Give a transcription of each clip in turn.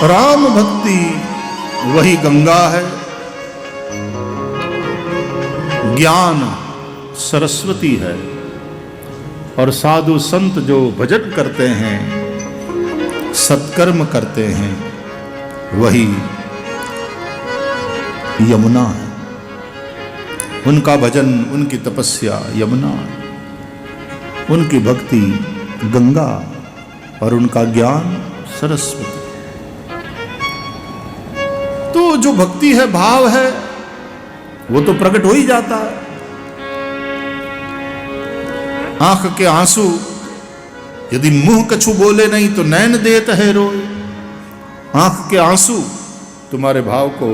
राम भक्ति वही गंगा है, ज्ञान सरस्वती है, और साधु संत जो भजन करते हैं, सत्कर्म करते हैं, वही यमुना है। उनका भजन, उनकी तपस्या यमुना, उनकी भक्ति गंगा और उनका ज्ञान सरस्वती। तो जो भक्ति है, भाव है, वो तो प्रकट हो ही जाता है। आंख के आंसू यदि मुंह कछु बोले नहीं तो नैन देत है रोए। आंख के आंसू तुम्हारे भाव को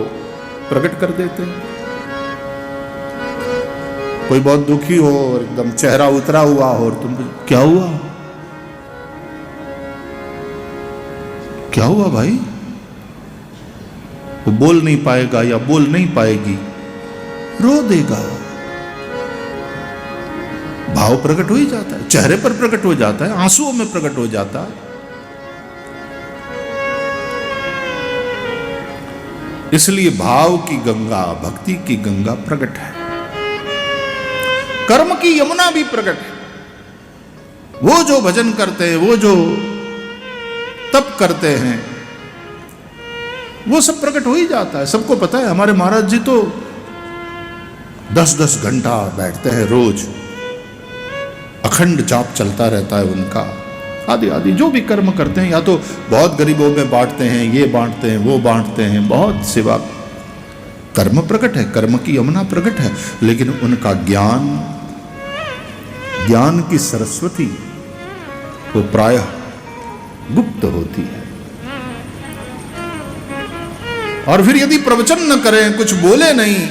प्रकट कर देते हैं। कोई बहुत दुखी हो और एकदम चेहरा उतरा हुआ हो और तुम क्या हुआ, क्या हुआ भाई, वो बोल नहीं पाएगा या बोल नहीं पाएगी, रो देगा। भाव प्रकट हो ही जाता है, चेहरे पर प्रकट हो जाता है, आंसुओं में प्रकट हो जाता है। इसलिए भाव की गंगा, भक्ति की गंगा प्रकट है। कर्म की यमुना भी प्रकट है। वो जो भजन करते हैं, वो जो तप करते हैं, वो सब प्रकट हो ही जाता है। सबको पता है, हमारे महाराज जी तो 10-10 घंटा बैठते हैं रोज, अखंड जाप चलता रहता है उनका। आदि आदि जो भी कर्म करते हैं, या तो बहुत गरीबों में बांटते हैं, ये बांटते हैं, वो बांटते हैं, बहुत सेवा। कर्म प्रकट है, कर्म की यमुना प्रकट है, लेकिन उनका ज्ञान, ज्ञान की सरस्वती वो प्रायः गुप्त होती है। और फिर यदि प्रवचन न करें, कुछ बोले नहीं,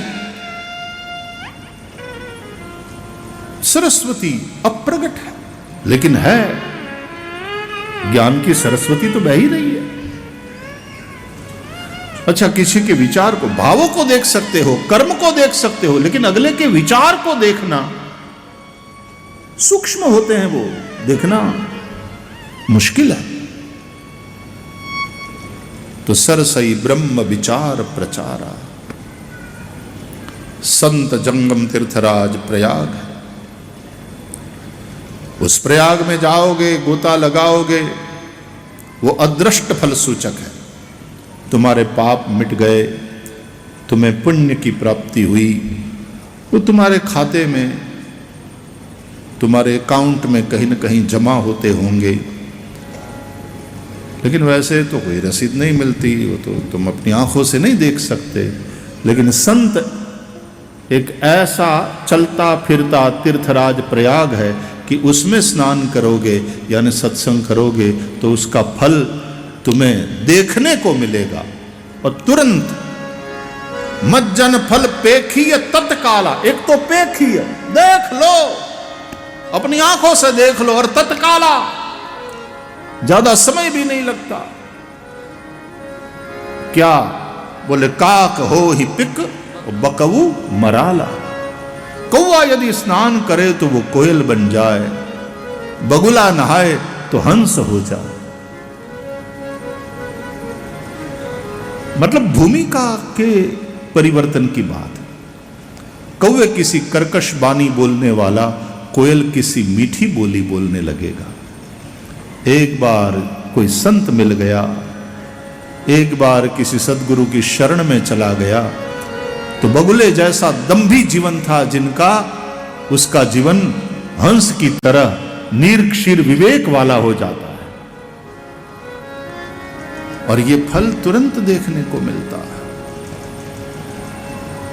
सरस्वती अप्रगट है, लेकिन है ज्ञान की सरस्वती तो बह ही रही है। अच्छा, किसी के विचार को, भावों को देख सकते हो, कर्म को देख सकते हो, लेकिन अगले के विचार को देखना, सूक्ष्म होते हैं, वो देखना मुश्किल है। तो सरसई ब्रह्म विचार प्रचारा, संत जंगम तीर्थराज प्रयाग है। उस प्रयाग में जाओगे, गोता लगाओगे, वो अदृष्ट फल सूचक है। तुम्हारे पाप मिट गए, तुम्हें पुण्य की प्राप्ति हुई, वो तुम्हारे खाते में, तुम्हारे अकाउंट में कहीं न कहीं जमा होते होंगे। लेकिन वैसे तो कोई रसीद नहीं मिलती, वो तो तुम अपनी आंखों से नहीं देख सकते। लेकिन संत एक ऐसा चलता फिरता तीर्थराज प्रयाग है कि उसमें स्नान करोगे, यानी सत्संग करोगे, तो उसका फल तुम्हें देखने को मिलेगा। और तुरंत मज्जन फल पेखिय तत्काला, एक तो पेखिय, देख लो, अपनी आंखों से देख लो, और तत्काला, ज्यादा समय भी नहीं लगता। क्या बोले, काक हो ही पिक बकवू मराला। कौआ यदि स्नान करे तो वो कोयल बन जाए, बगुला नहाए तो हंस हो जाए। मतलब भूमिका के परिवर्तन की बात। कौवे किसी कर्कश बानी बोलने वाला, कोयल किसी मीठी बोली बोलने लगेगा। एक बार कोई संत मिल गया, एक बार किसी सदगुरु की शरण में चला गया, तो बगुले जैसा दंभी जीवन था जिनका, उसका जीवन हंस की तरह निर्क्षीर विवेक वाला हो जाता है। और ये फल तुरंत देखने को मिलता है।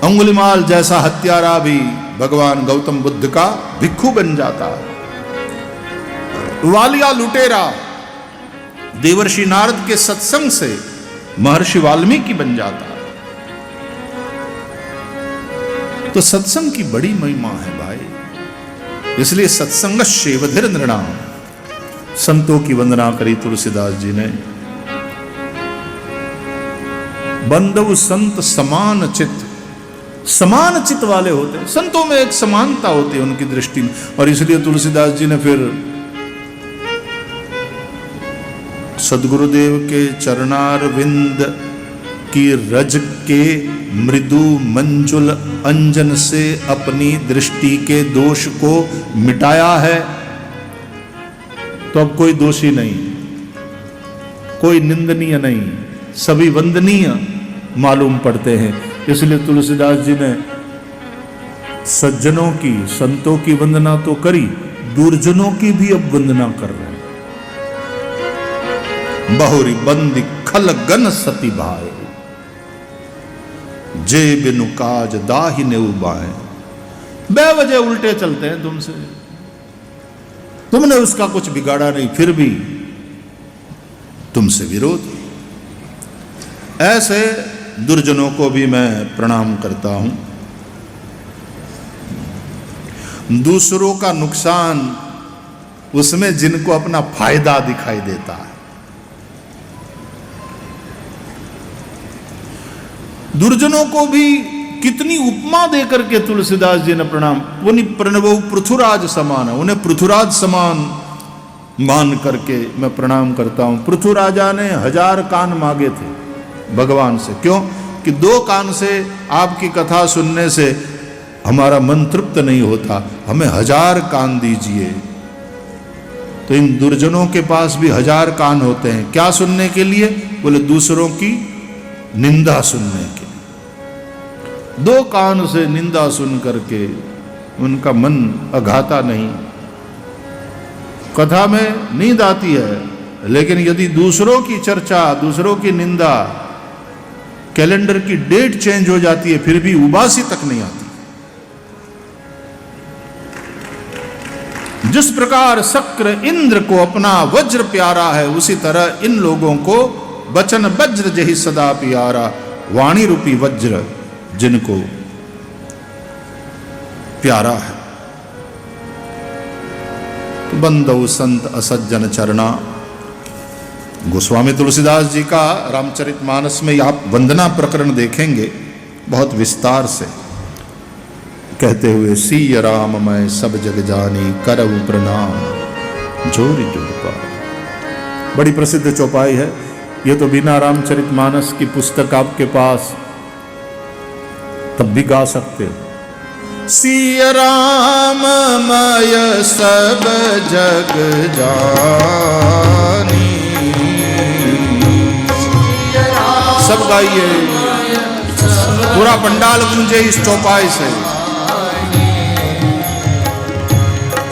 अंगुलिमाल जैसा हत्यारा भी भगवान गौतम बुद्ध का भिक्षु बन जाता है। वालिया लुटेरा देवर्षि नारद के सत्संग से महर्षि वाल्मीकि बन जाता है। तो सत्संग की बड़ी महिमा है भाई। इसलिए सत्संग शेवधिर नृणाम, संतों की वंदना करी तुलसीदास जी ने। बंधु संत समान चित्त, समान चित्त वाले होते हैं। संतों में एक समानता होती है उनकी दृष्टि में। और इसलिए तुलसीदास जी ने फिर सद्गुरुदेव के चरणारविंद की रज के मृदु मंजुल अंजन से अपनी दृष्टि के दोष को मिटाया है, तो अब कोई दोषी नहीं, कोई निंदनीय नहीं, सभी वंदनीय मालूम पड़ते हैं। इसलिए तुलसीदास जी ने सज्जनों की, संतों की वंदना तो करी, दुर्जनों की भी अब वंदना कर रहे हैं। बहुरी बंदी खल गन सती भाए, जे बिनु काज दाहिने उबाए। बेवजह उल्टे चलते हैं तुमसे, तुमने उसका कुछ बिगाड़ा नहीं, फिर भी तुमसे विरोध। ऐसे दुर्जनों को भी मैं प्रणाम करता हूं। दूसरों का नुकसान उसमें जिनको अपना फायदा दिखाई देता है, दुर्जनों को भी कितनी उपमा देकर के तुलसीदास जी ने प्रणाम। प्रणव पृथुराज समान है, उन्हें पृथुराज समान मान करके मैं प्रणाम करता हूं। पृथुराजा ने 1000 कान मांगे थे भगवान से। क्यों? कि 2 कान से आपकी कथा सुनने से हमारा मन तृप्त नहीं होता, हमें 1000 कान दीजिए। तो इन दुर्जनों के पास भी 1000 कान होते हैं। क्या सुनने के लिए? बोले दूसरों की निंदा सुनने के। 2 कान से निंदा सुन करके उनका मन अघाता नहीं। कथा में नींद आती है, लेकिन यदि दूसरों की चर्चा, दूसरों की निंदा, कैलेंडर की डेट चेंज हो जाती है, फिर भी उबासी तक नहीं आती। जिस प्रकार शक्र इंद्र को अपना वज्र प्यारा है, उसी तरह इन लोगों को वचन वज्र जही सदा प्यारा, वाणी रूपी वज्र जिनको प्यारा है। तो बंदौ संत असज्जन चरना। गोस्वामी तुलसीदास जी का रामचरितमानस में आप वंदना प्रकरण देखेंगे बहुत विस्तार से, कहते हुए सीय राम मैं सब जग जानी, करऊ प्रणाम जोरी जुड़पा। बड़ी प्रसिद्ध चौपाई है ये तो। बिना रामचरितमानस की पुस्तक आपके पास तब भी गा सकते हो। सीय राम मैं सब जग जानी, सब गाइए, पूरा पंडाल गूंजे इस चौपाई से।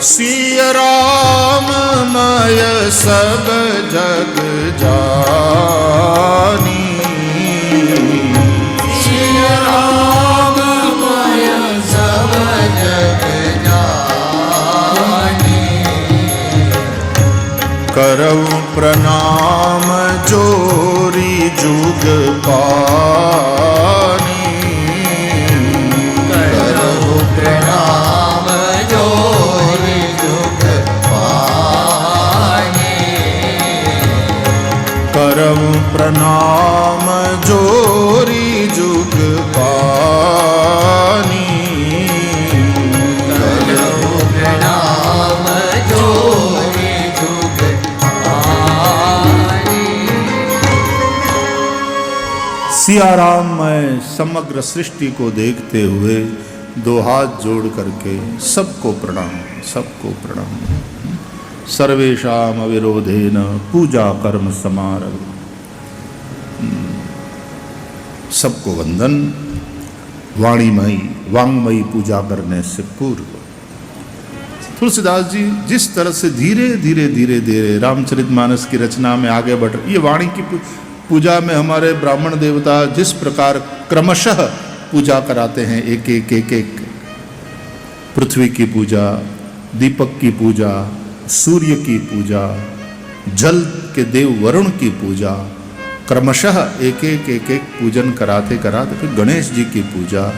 सीय राम मैं सब जग जानी, सीय राम मैं सब जग जानी, करऊ प्रणाम जोरी जुग पानी, करऊ प्रणाम जोरी जुग पानी, करऊ प्रणाम जोरी जुग पानी, करऊ प्रणाम जोरी जुग पानी। सियाराम मैं समग्र सृष्टि को देखते हुए 2 हाथ जोड़ करके सबको प्रणाम, सबको प्रणाम। सर्वेषाम अविरोधेन पूजा कर्म समारभ, सबको वंदन वाणीमयी वांगमयी पूजा करने से पूर्व। तुलसीदास जी जिस तरह से धीरे धीरे धीरे धीरे रामचरितमानस की रचना में आगे बढ़ रहे, ये वाणी की पूजा में हमारे ब्राह्मण देवता जिस प्रकार क्रमशः पूजा कराते हैं, एक एक एक एक, पृथ्वी की पूजा, दीपक की पूजा, सूर्य की पूजा, जल के देव वरुण की पूजा, क्रमशः एक एक एक एक पूजन कराते कराते फिर गणेश जी की पूजा,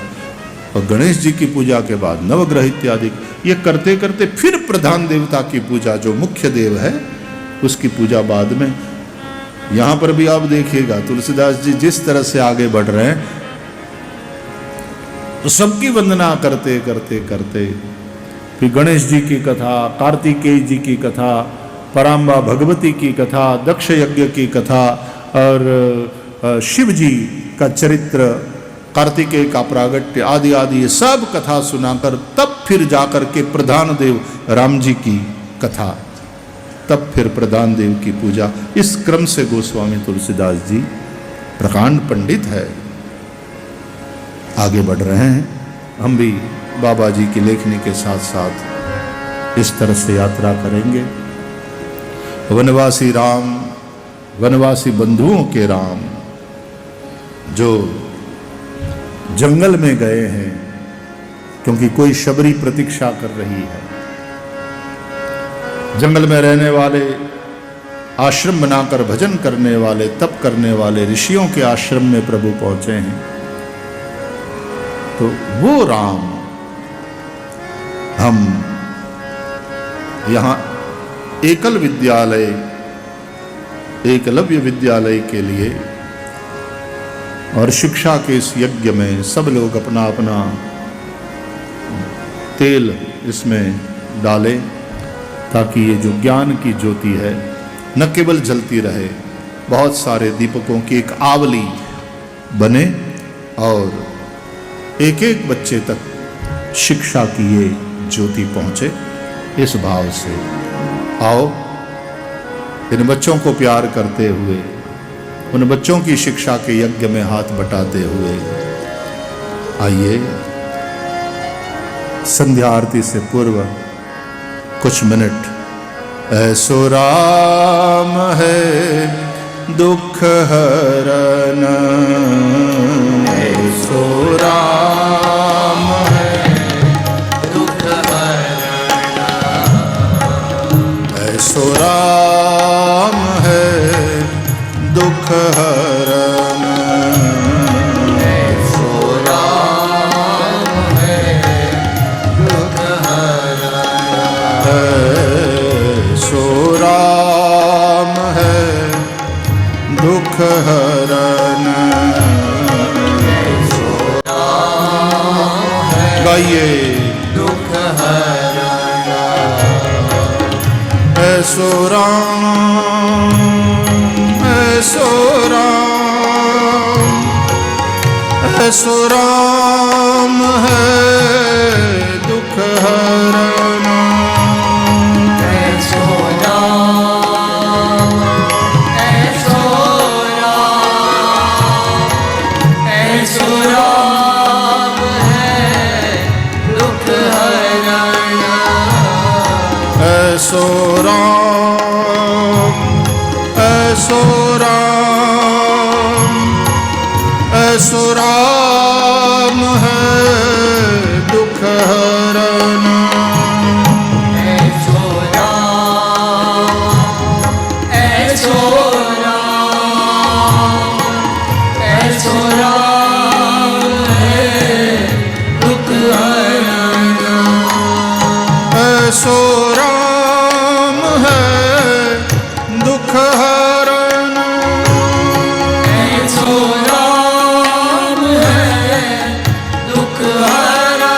और गणेश जी की पूजा के बाद नवग्रह इत्यादि, ये करते करते फिर प्रधान देवता की पूजा जो मुख्य देव है उसकी पूजा बाद में। यहां पर भी आप देखिएगा तुलसीदास जी जिस तरह से आगे बढ़ रहे हैं, तो सबकी वंदना करते करते करते फिर गणेश जी की कथा, कार्तिकेय जी की कथा, पराम्बा भगवती की कथा, दक्ष यज्ञ की कथा और शिव जी का चरित्र, कार्तिकेय का प्रागट्य आदि आदि ये सब कथा सुनाकर तब फिर जाकर के प्रधान देव राम जी की कथा, तब फिर प्रधान देव की पूजा। इस क्रम से गोस्वामी तुलसीदास जी प्रकांड पंडित है, आगे बढ़ रहे हैं। हम भी बाबा जी की लेखनी के साथ साथ इस तरह से यात्रा करेंगे। वनवासी राम, वनवासी बंधुओं के राम जो जंगल में गए हैं क्योंकि कोई शबरी प्रतीक्षा कर रही है। जंगल में रहने वाले, आश्रम बनाकर भजन करने वाले, तप करने वाले ऋषियों के आश्रम में प्रभु पहुंचे हैं। तो वो राम हम यहां एकल विद्यालय, एकलव्य विद्यालय के लिए और शिक्षा के इस यज्ञ में सब लोग अपना अपना तेल इसमें डालें ताकि ये जो ज्ञान की ज्योति है न केवल जलती रहे, बहुत सारे दीपकों की एक आवली बने और एक एक बच्चे तक शिक्षा की ये ज्योति पहुंचे। इस भाव से आओ इन बच्चों को प्यार करते हुए, उन बच्चों की शिक्षा के यज्ञ में हाथ बटाते हुए आइए संध्या आरती से पूर्व कुछ मिनट ऐसो राम है दुख हरन, ऐसो राम है दुख हरन, ऐसो राम है दुख हरन, ऐसो राम है दुख हरन, ऐसो राम है दुख हरन, ऐसो राम है गाइए दुख हरन, ऐसो राम, ऐसो राम, ऐसो राम है दुख हरन, ऐसो राम, ऐसो राम, ऐसो राम है दुख हरन, ऐसो राम, ऐसो राम, ऐसो राम है दुख हरन, ऐसो राम, ऐसो राम, ऐसो राम है दुख हरन, ऐसो राम है दुख हरन, ऐसो राम है दुख हरन,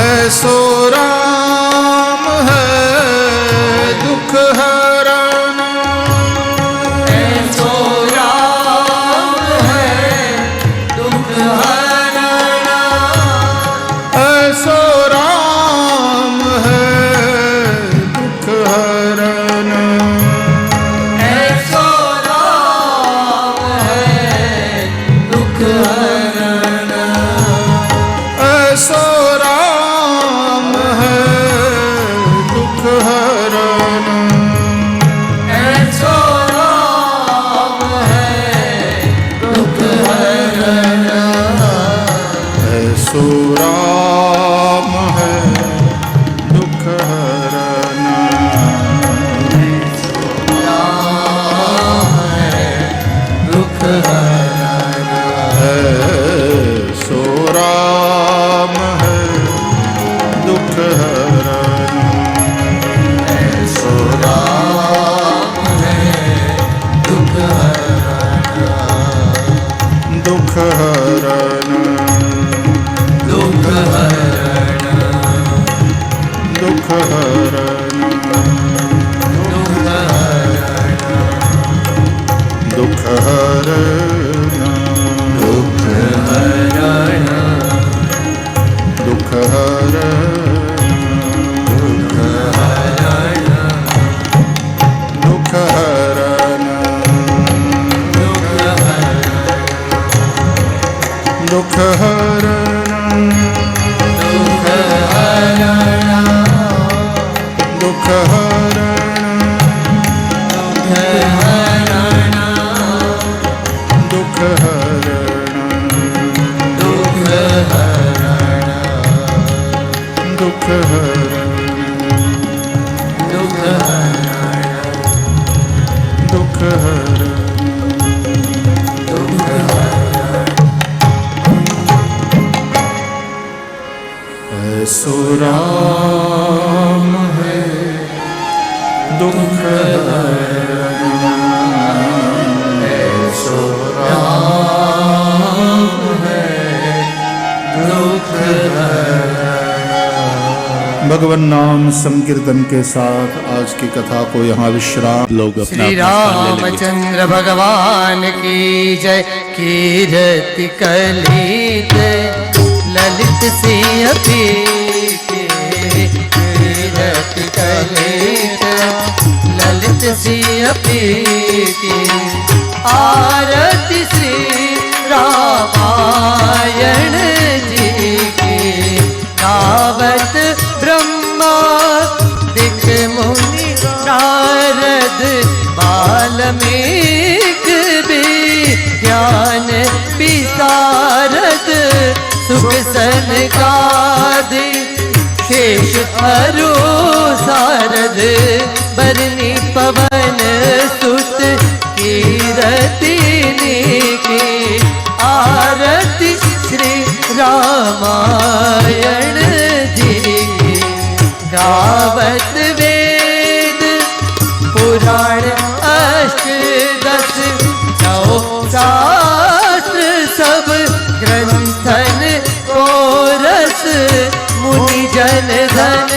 ऐसो राम है दुख हरन, ऐसो राम है दुख हरन, ऐसो राम है दुख हरन, ऐसो राम है दुख हरन, ऐसो राम है दुख हरन, ऐसो राम है दुख हरन, ऐसो राम है दुख हरन, दुख हरन, ऐसो राम है दुख हरन, ऐसो राम है दुख हरन, दुख हरन, दुख हरन, दुख हरन, दुख हरण दुख हरण दुख हरण दुख हरण दुख हरण ऐसो राम है दुख हरण ऐसो राम है दुख हरण। भगवान नाम संकीर्तन के साथ आज की कथा को यहाँ विश्राम। लोग श्री रामचंद्र भगवान की जय। कीर्ति कलित ललित सिंह की कीर्ति कलित ललित सिंह की आरती श्री रामायण जी की गावत ब्रह्मा दिक मुनि नारद वाल्मीकि ज्ञान विशारद सुख सनकादि शेष अरु सारद बरनी पवन सुत कीरति की आरती श्री रामायण जी की गावत वेद पुराण अष्टदश नौ शास्त्र सब ग्रंथन को रस मुनि जन धन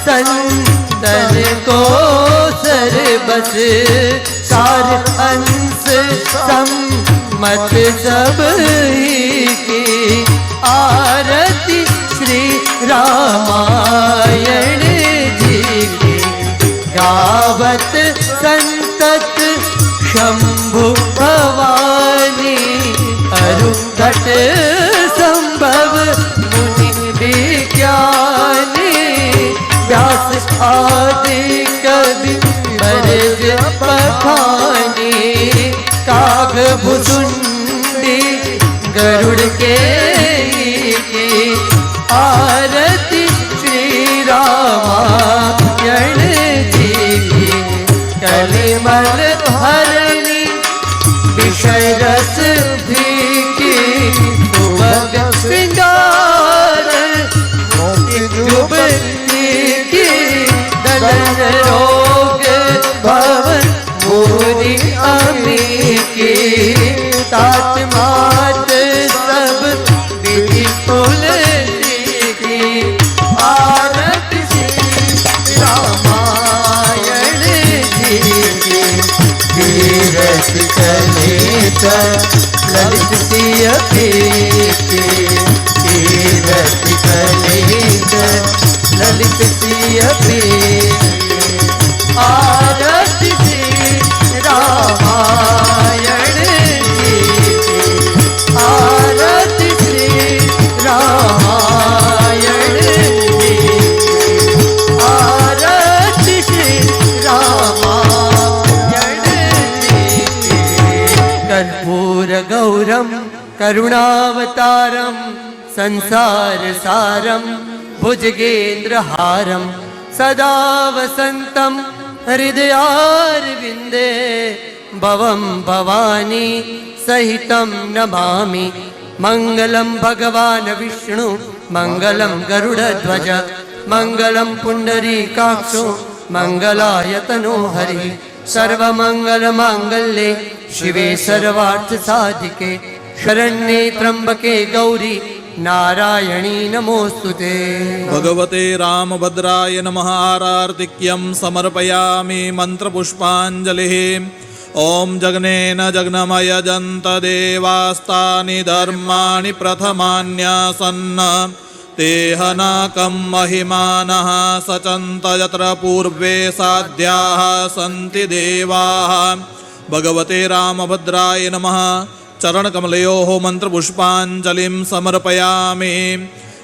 संतन को सरबस सार अंश सम्मत सब ही की आरती श्री रामायण जी की गावत संतत शंभु भवानी अरुघट संभव मुनि विज्ञानी व्यास आदि कवि बरज पठानी काग भुसुंडी गरुड़ के की आरती श्री रामायण जी की कलिमल हरणी विषय रस भी की सुभग श्रृंगार जुबली की दलन रोग भवन भूरी अमी की तात मात सब विधि तुलसी की आरती श्री रामायण जी की कीरति कलित ललित सिंह की कीरति कलित ललित सिंह की आरती श्री रामायण जी की आरती श्री रामायण जी की आरती श्री रामायण जी की कर्पूर गौरम करुणावतारम संसार सारम भुजगेन्द्रहारम सदा वसंतम हृदयारविंदे भवं भवानी सहितं नमामि। मंगलम भगवान विष्णु मंगलम गरुड़ध्वज मंगलम पुंडरीकाक्षो मंगलाय तनो हरि सर्वमंगल मांगल्ये शिवे सर्वार्थ साधिके शरण्ये त्र्यंबके गौरी नारायणी नमोस्तुते। भगवते रामभद्राय नमः। आरार्तिक्यं समर्पयामि मंत्रपुष्पाञ्जलिः। ओम जगनेन जग्नमयजन्त देवास्तानि धर्माणि प्रथमान्यासन्न तेहनाकं महिमानः सचन्त यत्र पूर्वे साध्याः सन्ति देवाः। भगवते रामभद्राय नमः। चरणकमलयोः मन्त्रपुष्पाञ्जलिं समर्पयामि।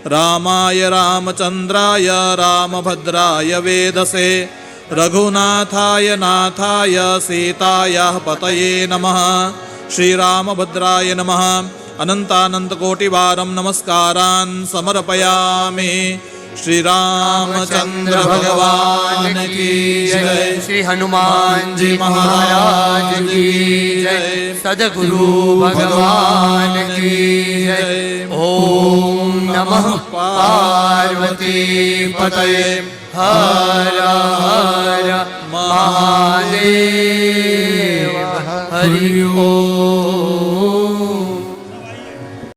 रामाय रामचन्द्राय रामभद्राय वेदसे रघुनाथाय नाथाय सीतायाः पतये नमः। श्रीरामभद्राय नमः। अनन्तानन्तकोटिवारं नमस्कारान् समर्पयामि। श्री रामचंद्र भगवान की जय। श्री हनुमान जी महाराज की जय। सद्गुरु भगवान की जय। ओम नमः पार्वती पतये हर हर महादेव हरि ओम।